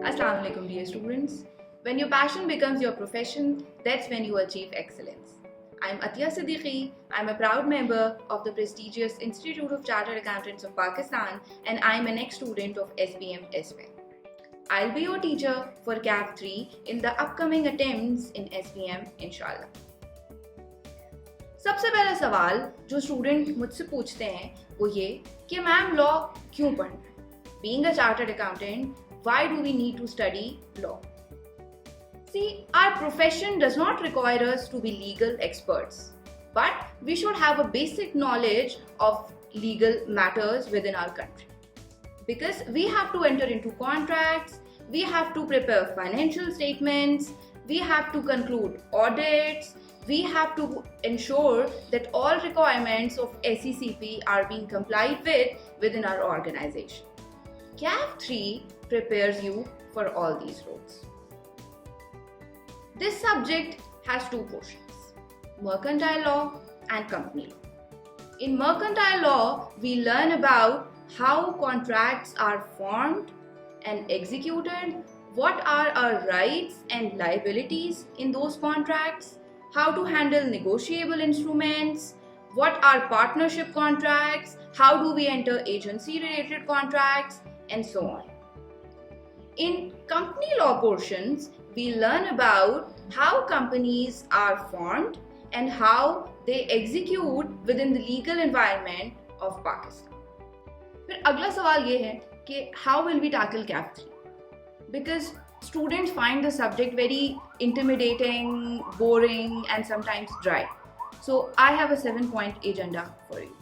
Assalamu alaikum dear students. When your passion becomes your profession, that's when you achieve excellence. I'm Atiya Siddiqui. I'm a proud member of the prestigious Institute of Chartered Accountants of Pakistan and I'm an ex-student of SBM SBM. I'll be your teacher for CAF 3 in the upcoming attempts in SBM inshallah. सबसे पहला सवाल जो student मुझसे पूछते हैं वो ये कि मैम लॉ क्यों पढ़ना है? Being a chartered accountant, why do we need to study law? See, our profession does not require us to be legal experts, but we should have a basic knowledge of legal matters within our country. Because we have to enter into contracts, we have to prepare financial statements, we have to conclude audits, we have to ensure that all requirements of SECP are being complied with within our organization. CAF 3 prepares you for all these roles. This subject has two portions, mercantile law and company law. In mercantile law, we learn about how contracts are formed and executed, what are our rights and liabilities in those contracts, how to handle negotiable instruments, what are partnership contracts, how do we enter agency-related contracts, and so on. In company law portions, we learn about how companies are formed and how they execute within the legal environment of Pakistan. फिर अगला सवाल ये है कि how will we tackle CAF 3? Because students find the subject very intimidating, boring, and sometimes dry. So I have a 7-point agenda for you.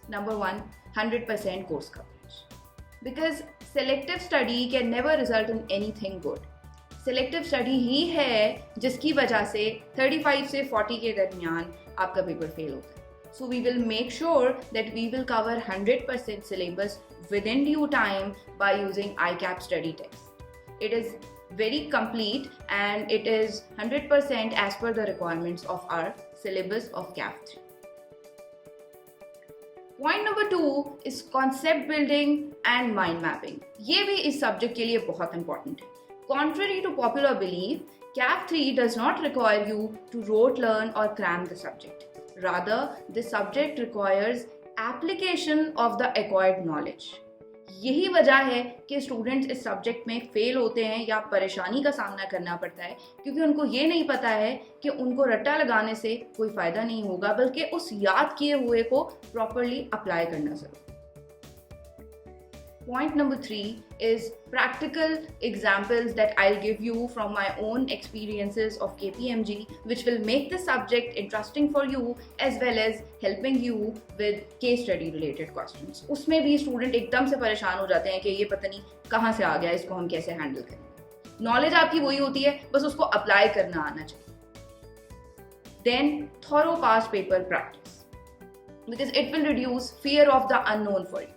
Number 1, 100% course coverage. Because selective study can never result in anything good. Selective study ही है जिसकी वजह से 35 से 40 के दरमियान आपका paper fail होता है. So we will make sure that we will cover 100% syllabus within due time by using ICAP study text. It is very complete and it is 100% as per the requirements of our syllabus of CAF 3. Point number 2 is concept building and mind mapping. ये भी इस subject के लिए बहुत important है. Contrary to popular belief, CAF 3 does not require you to rote learn or cram the subject. Rather, this subject requires application of the acquired knowledge. यही वजह है कि स्टूडेंट्स इस सब्जेक्ट में फेल होते हैं या परेशानी का सामना करना पड़ता है क्योंकि उनको ये नहीं पता है कि उनको रट्टा लगाने से कोई फ़ायदा नहीं होगा बल्कि उस याद किए हुए को प्रॉपरली अप्लाई करना ज़रूरी. Point number 3 is practical examples that I'll give you from my own experiences of KPMG which will make the subject interesting for you as well as helping you with case study related questions. उसमें भी student एकदम से परेशान हो जाते हैं कि ये पता नहीं कहाँ से आ गया, इसको हम कैसे हैंडल करें. नॉलेज आपकी वही होती है, बस उसको अप्लाई करना आना चाहिए. Then thorough past paper practice because it will reduce fear of the unknown for you.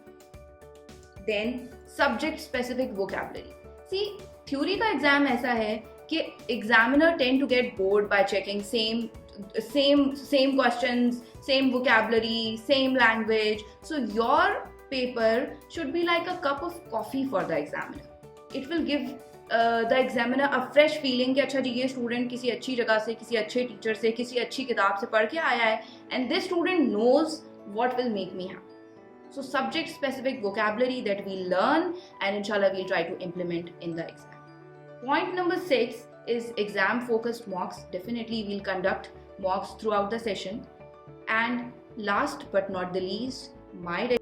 Then subject specific vocabulary. See, theory का एग्जाम ऐसा है कि examiner tend to get bored by checking same questions, same vocabulary, same language. So your paper should be like a cup of coffee for the examiner. It will give the examiner a fresh feeling कि अच्छा जी ये student किसी अच्छी जगह से, किसी अच्छे teacher से, किसी अच्छी किताब से पढ़ के आया है and this student knows what will make me happy. So subject specific vocabulary that we learn and inshallah we'll try to implement in the exam. Point number 6 is exam focused mocks. Definitely we'll conduct mocks throughout the session. And last but not the least, my